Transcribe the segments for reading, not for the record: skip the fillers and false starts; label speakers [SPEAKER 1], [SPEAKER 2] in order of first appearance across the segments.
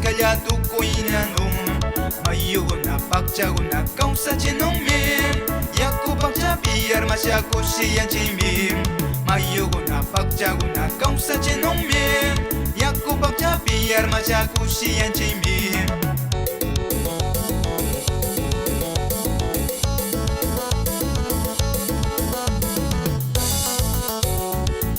[SPEAKER 1] kaya tukuinano mayuguna pakchaguna kausachinomim yaku pakcha biar masyaku siyanchimim mayuguna pakchaguna kausachinomim yaku pakcha biar masyaku siyanchimim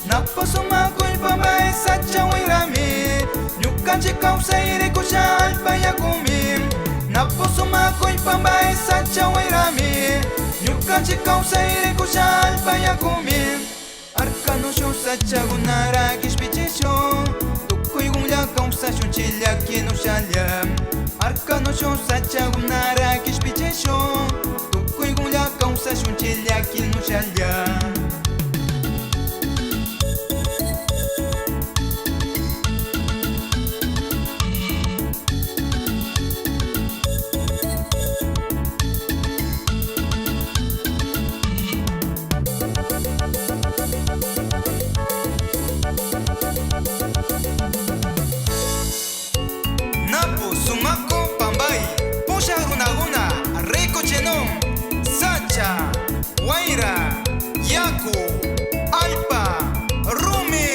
[SPEAKER 1] Naposumakoy babae sa chawairami Nyukanchi kausaire kusha alpayakumim Naposumakoy babae sa chawairami Nyukanchi kausaire kusha alpayakumim Arkano sho sa chagunara kishpichisho Tukuy gungla kausa shunchilla kino shalya Arkano sho sa chagunara kishpichisho Tukuy gungla kausa shunchilla kino shalya Sumako Pambay, Pusha Gunaguna, Reco Chenom, Sacha, Guaira, Yaku, Alpa, Rumi.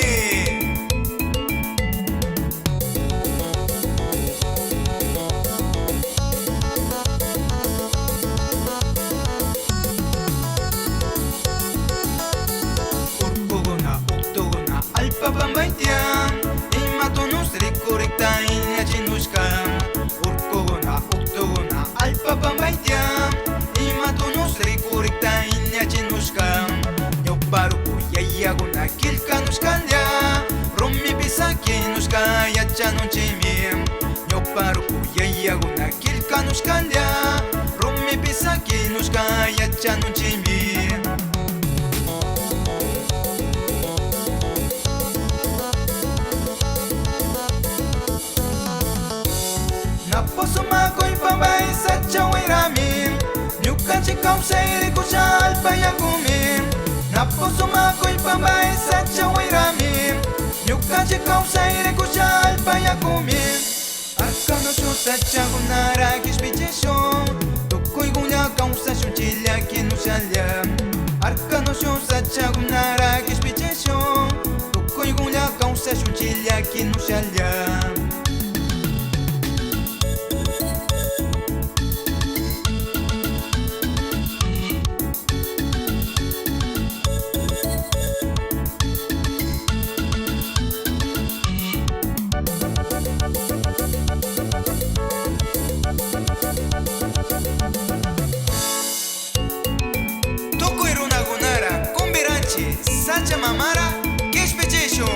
[SPEAKER 1] Urpuguna, Uktuguna, Alpa Pambay Tiam, Imatonus Recorrecta Iñachinushka. Pambaitia imatunus rekurikta iñachinushka Ñawparuku yayaguna kilkanushkalla Rumi pisakinushka yachanunchimi Ñawparuku yayaguna kilkanushkalla Rumi pisakinushka yachanunchimi Naposumakoy pambay sa chawairami Nyukanchi kausaire kusha alpayakumim Naposumakoy pambay sa chawairami Nyukanchi kausaire kusha alpayakumim Arkano sho sa chagunara kishpichisho Tukuy gungla kausa shunchilla kinushalya Arkano sho sa chagunara kishpichisho Tukuy gungla kausa shunchilla kinushalya Sacha Mamara, Kishpichisho.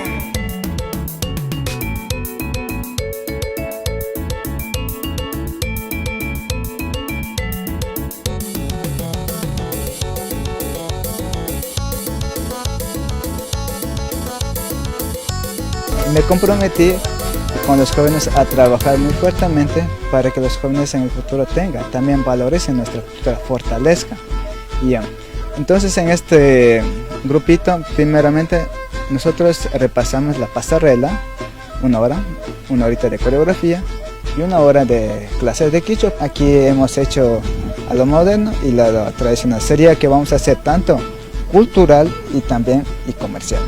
[SPEAKER 2] Me comprometí con los jóvenes a trabajar muy fuertemente para que los jóvenes en el futuro tengan también valores en nuestra cultura, fortalezca. Entonces en este grupito, primeramente nosotros repasamos la pasarela, una horita de coreografía y una hora de clases de quichua. Aquí hemos hecho a lo moderno y lo tradicional. Sería que vamos a hacer tanto cultural y también comercial.